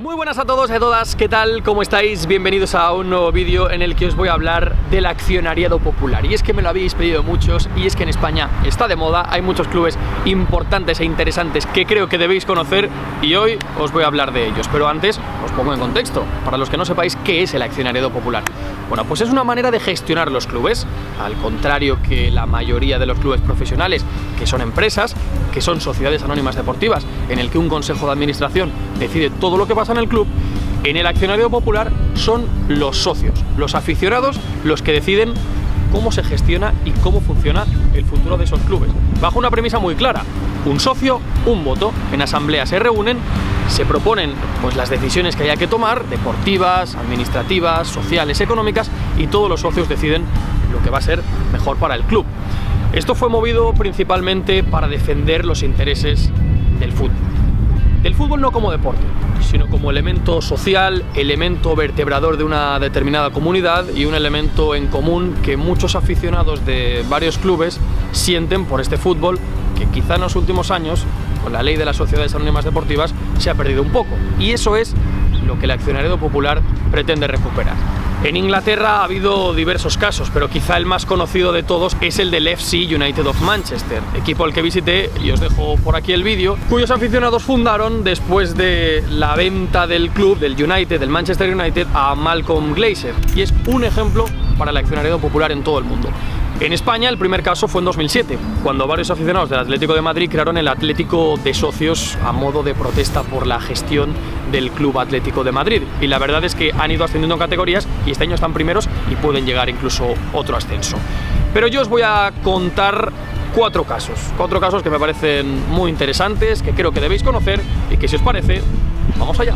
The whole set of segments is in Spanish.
Muy buenas a todos y a todas, ¿qué tal? ¿Cómo estáis? Bienvenidos a un nuevo vídeo en el que os voy a hablar del accionariado popular. Y es que me lo habéis pedido muchos, y es que en España está de moda, hay muchos clubes importantes e interesantes que creo que debéis conocer y hoy os voy a hablar de ellos. Pero antes os pongo en contexto, para los que no sepáis qué es el accionariado popular. Bueno, pues es una manera de gestionar los clubes, al contrario que la mayoría de los clubes profesionales, que son empresas, que son sociedades anónimas deportivas, en el que un consejo de administración decide todo lo que pasa en el club. En el accionariado popular son los socios, los aficionados, los que deciden cómo se gestiona y cómo funciona el futuro de esos clubes, bajo una premisa muy clara: un socio, un voto. En asamblea se reúnen, se proponen pues las decisiones que haya que tomar, deportivas, administrativas, sociales, económicas, y todos los socios deciden lo que va a ser mejor para el club. Esto fue movido principalmente para defender los intereses del fútbol. Del fútbol no como deporte, sino como elemento social, elemento vertebrador de una determinada comunidad y un elemento en común que muchos aficionados de varios clubes sienten por este fútbol, que quizá en los últimos años, con la ley de las sociedades anónimas deportivas, se ha perdido un poco. Y eso es lo que el accionariado popular pretende recuperar. En Inglaterra ha habido diversos casos, pero quizá el más conocido de todos es el del FC United of Manchester, equipo al que visité, y os dejo por aquí el vídeo, cuyos aficionados fundaron después de la venta del club, del United, del Manchester United, a Malcolm Glazer, y es un ejemplo para el accionariado popular en todo el mundo. En España el primer caso fue en 2007, cuando varios aficionados del Atlético de Madrid crearon el Atlético de Socios a modo de protesta por la gestión del Club Atlético de Madrid. Y la verdad es que han ido ascendiendo en categorías y este año están primeros y pueden llegar incluso otro ascenso. Pero yo os voy a contar cuatro casos que me parecen muy interesantes, que creo que debéis conocer y que, si os parece, vamos allá.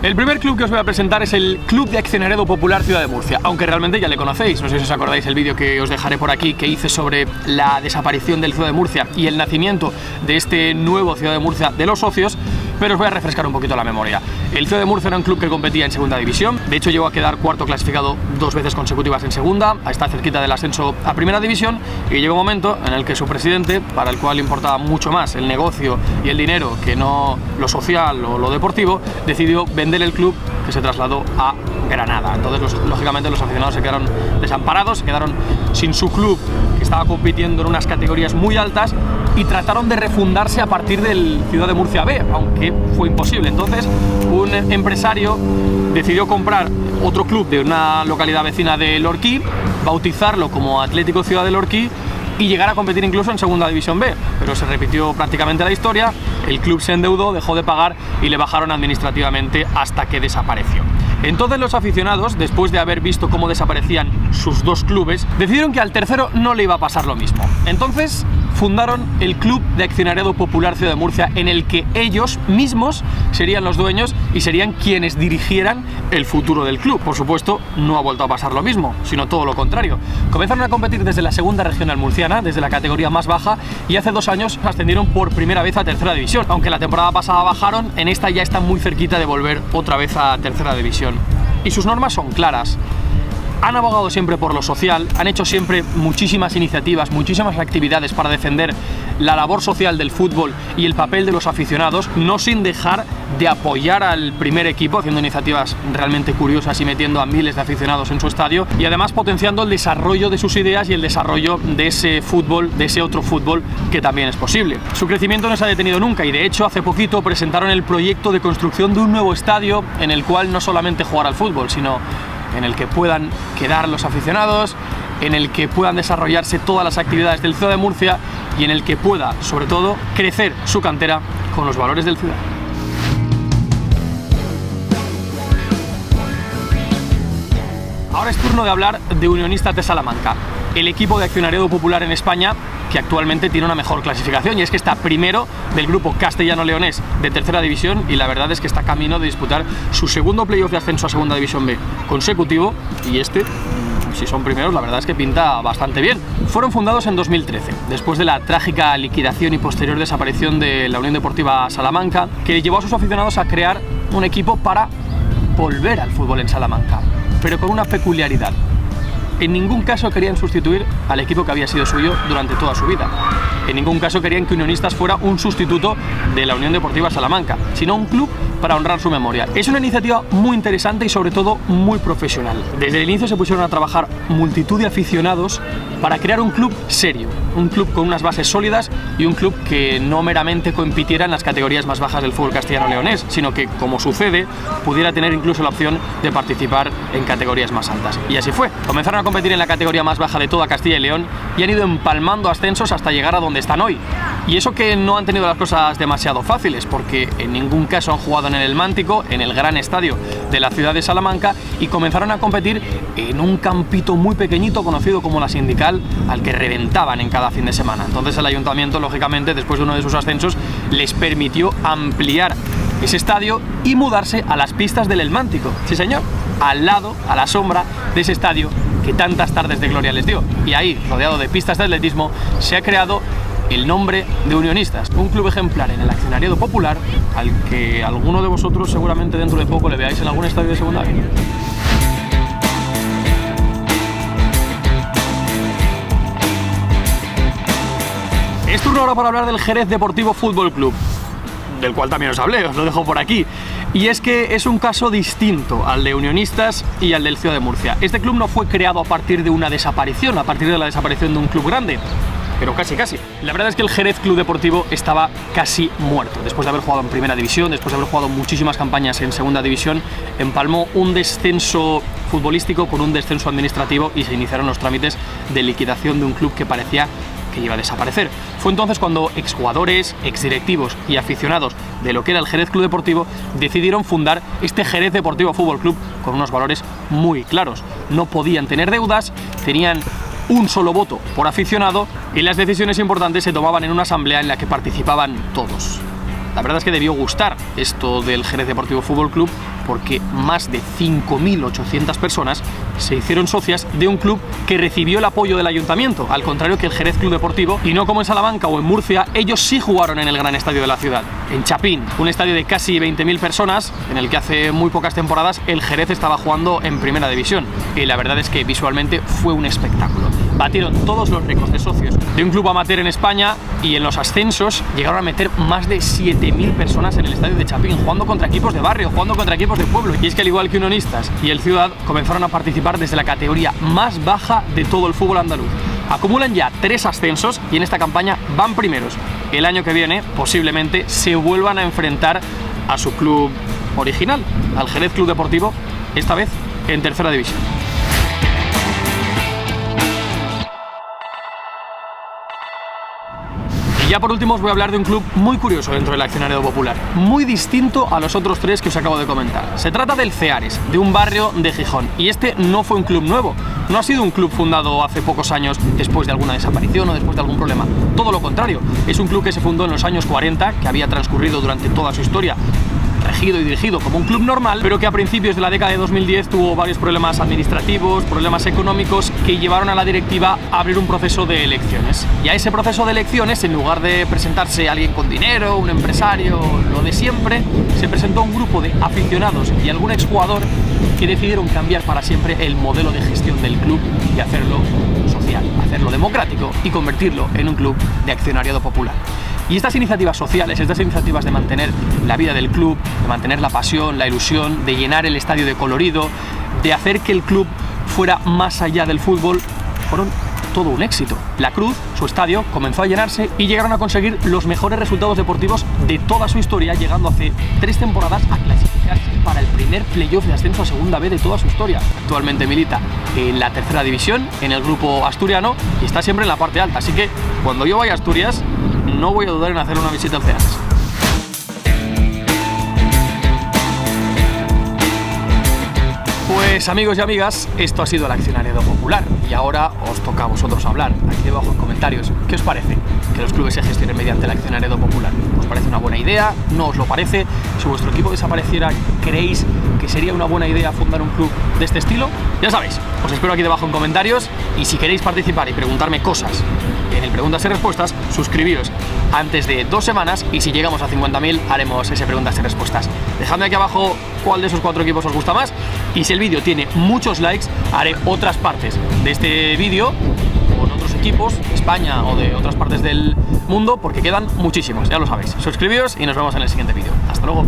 El primer club que os voy a presentar es el Club de Accionariado Popular Ciudad de Murcia, aunque realmente ya le conocéis. No sé si os acordáis el vídeo que os dejaré por aquí, que hice sobre la desaparición del Ciudad de Murcia y el nacimiento de este nuevo Ciudad de Murcia de los socios, pero os voy a refrescar un poquito la memoria. El Ciudad de Murcia era un club que competía en segunda división, de hecho llegó a quedar cuarto clasificado 2 veces consecutivas en segunda, está cerquita del ascenso a primera división, y llegó un momento en el que su presidente, para el cual importaba mucho más el negocio y el dinero que no lo social o lo deportivo, decidió vender el club, que se trasladó a Granada. Entonces lógicamente los aficionados se quedaron desamparados, se quedaron sin su club, que estaba compitiendo en unas categorías muy altas, y trataron de refundarse a partir del Ciudad de Murcia B, aunque fue imposible. Entonces un empresario decidió comprar otro club de una localidad vecina de Lorquí, bautizarlo como Atlético Ciudad de Lorquí y llegar a competir incluso en segunda división B, pero se repitió prácticamente la historia. El club se endeudó, dejó de pagar y le bajaron administrativamente hasta que desapareció. Entonces los aficionados, después de haber visto cómo desaparecían sus dos clubes, decidieron que al tercero no le iba a pasar lo mismo. Entonces fundaron el Club de Accionariado Popular Ciudad de Murcia, en el que ellos mismos serían los dueños y serían quienes dirigieran el futuro del club. Por supuesto, no ha vuelto a pasar lo mismo, sino todo lo contrario. Comenzaron a competir desde la segunda regional murciana, desde la categoría más baja, y hace 2 años ascendieron por primera vez a tercera división. Aunque la temporada pasada bajaron, en esta ya están muy cerquita de volver otra vez a tercera división. Y sus normas son claras. Han abogado siempre por lo social, han hecho siempre muchísimas iniciativas, muchísimas actividades para defender la labor social del fútbol y el papel de los aficionados, no sin dejar de apoyar al primer equipo, haciendo iniciativas realmente curiosas y metiendo a miles de aficionados en su estadio, y además potenciando el desarrollo de sus ideas y el desarrollo de ese fútbol, de ese otro fútbol que también es posible. Su crecimiento no se ha detenido nunca, y de hecho hace poquito presentaron el proyecto de construcción de un nuevo estadio en el cual no solamente jugar al fútbol, sino en el que puedan quedar los aficionados, en el que puedan desarrollarse todas las actividades del Ciudad de Murcia y en el que pueda, sobre todo, crecer su cantera con los valores del Ciudad. Ahora es turno de hablar de Unionistas de Salamanca, el equipo de accionariado popular en España que actualmente tiene una mejor clasificación, y es que está primero del grupo castellano-leonés de tercera división, y la verdad es que está camino de disputar su segundo playoff de ascenso a segunda división B consecutivo, y si son primeros, la verdad es que pinta bastante bien. Fueron fundados en 2013, después de la trágica liquidación y posterior desaparición de la Unión Deportiva Salamanca, que llevó a sus aficionados a crear un equipo para volver al fútbol en Salamanca, pero con una peculiaridad: En ningún caso querían sustituir al equipo que había sido suyo durante toda su vida. En ningún caso querían que Unionistas fuera un sustituto de la Unión Deportiva Salamanca, sino un club para honrar su memoria. Es una iniciativa muy interesante y sobre todo muy profesional. Desde el inicio se pusieron a trabajar multitud de aficionados para crear un club serio, un club con unas bases sólidas y un club que no meramente compitiera en las categorías más bajas del fútbol castellano-leonés, sino que, como sucede, pudiera tener incluso la opción de participar en categorías más altas. Y así fue. Comenzaron a competir en la categoría más baja de toda Castilla y León y han ido empalmando ascensos hasta llegar a donde están hoy. Y eso que no han tenido las cosas demasiado fáciles, porque en ningún caso han jugado en el Mántico, en el gran estadio de la ciudad de Salamanca, y comenzaron a competir en un campito muy pequeñito conocido como la Sindical, al que reventaban en cada fin de semana. Entonces el ayuntamiento, lógicamente, después de uno de sus ascensos, les permitió ampliar ese estadio y mudarse a las pistas del El Mántico. Sí, señor, al lado, a la sombra de ese estadio que tantas tardes de gloria les dio. Y ahí, rodeado de pistas de atletismo, se ha creado el nombre de Unionistas, un club ejemplar en el accionariado popular al que alguno de vosotros seguramente dentro de poco le veáis en algún estadio de segunda B. Es turno ahora para hablar del Jerez Deportivo Fútbol Club, del cual también os hablé, os lo dejo por aquí. Y es que es un caso distinto al de Unionistas y al del Ciudad de Murcia. Este club no fue creado a partir de una desaparición, a partir de la desaparición de un club grande, pero casi. La verdad es que el Jerez Club Deportivo estaba casi muerto. Después de haber jugado en Primera División, después de haber jugado muchísimas campañas en Segunda División, empalmó un descenso futbolístico con un descenso administrativo y se iniciaron los trámites de liquidación de un club que parecía que iba a desaparecer. Fue entonces cuando exjugadores, exdirectivos y aficionados de lo que era el Jerez Club Deportivo decidieron fundar este Jerez Deportivo Fútbol Club con unos valores muy claros. No podían tener deudas, tenían un solo voto por aficionado y las decisiones importantes se tomaban en una asamblea en la que participaban todos. La verdad es que debió gustar esto del Jerez Deportivo Fútbol Club porque más de 5.800 personas se hicieron socias de un club que recibió el apoyo del ayuntamiento, al contrario que el Jerez Club Deportivo, y no como en Salamanca o en Murcia, ellos sí jugaron en el gran estadio de la ciudad, en Chapín, un estadio de casi 20.000 personas en el que hace muy pocas temporadas el Jerez estaba jugando en Primera División, y la verdad es que visualmente fue un espectáculo. Batieron todos los récords de socios de un club amateur en España y en los ascensos llegaron a meter más de 7.000 personas en el estadio de Chapín, jugando contra equipos de barrio, jugando contra equipos de pueblo. Y es que al igual que Unionistas y el Ciudad, comenzaron a participar desde la categoría más baja de todo el fútbol andaluz. Acumulan ya 3 ascensos y en esta campaña van primeros. El año que viene posiblemente se vuelvan a enfrentar a su club original, al Jerez Club Deportivo, esta vez en Tercera División. Y ya por último os voy a hablar de un club muy curioso dentro del accionariado popular, muy distinto a los otros 3 que os acabo de comentar. Se trata del Ceares, de un barrio de Gijón, y este no fue un club nuevo, no ha sido un club fundado hace pocos años después de alguna desaparición o después de algún problema, todo lo contrario, es un club que se fundó en los años 40, que había transcurrido durante toda su historia regido y dirigido como un club normal, pero que a principios de la década de 2010 tuvo varios problemas administrativos, problemas económicos que llevaron a la directiva a abrir un proceso de elecciones. Y a ese proceso de elecciones, en lugar de presentarse alguien con dinero, un empresario, lo de siempre, se presentó un grupo de aficionados y algún exjugador que decidieron cambiar para siempre el modelo de gestión del club y hacerlo social, hacerlo democrático y convertirlo en un club de accionariado popular. Y estas iniciativas sociales, estas iniciativas de mantener la vida del club, de mantener la pasión, la ilusión, de llenar el estadio de colorido, de hacer que el club fuera más allá del fútbol, fueron todo un éxito. La Cruz, su estadio, comenzó a llenarse y llegaron a conseguir los mejores resultados deportivos de toda su historia, llegando hace 3 temporadas a clasificarse para el primer playoff de ascenso a Segunda B de toda su historia. Actualmente milita en la Tercera División, en el grupo asturiano, y está siempre en la parte alta, así que cuando yo vaya a Asturias no voy a dudar en hacer una visita al Ceares. Pues amigos y amigas, esto ha sido el accionariado popular y ahora os toca a vosotros hablar. Aquí debajo en comentarios, ¿qué os parece? ¿Qué que los clubes se gestionen mediante el accionariado popular. ¿Os parece una buena idea? ¿No os lo parece? Si vuestro equipo desapareciera, ¿creéis que sería una buena idea fundar un club de este estilo? Ya sabéis, os espero aquí debajo en comentarios, y si queréis participar y preguntarme cosas en el Preguntas y Respuestas, suscribiros antes de 2 semanas, y si llegamos a 50.000 haremos ese Preguntas y Respuestas. Dejadme aquí abajo cuál de esos 4 equipos os gusta más, y si el vídeo tiene muchos likes, haré otras partes de este vídeo con otros equipos de España o de otras partes del mundo, porque quedan muchísimos, ya lo sabéis. Suscribíos y nos vemos en el siguiente vídeo. Hasta luego.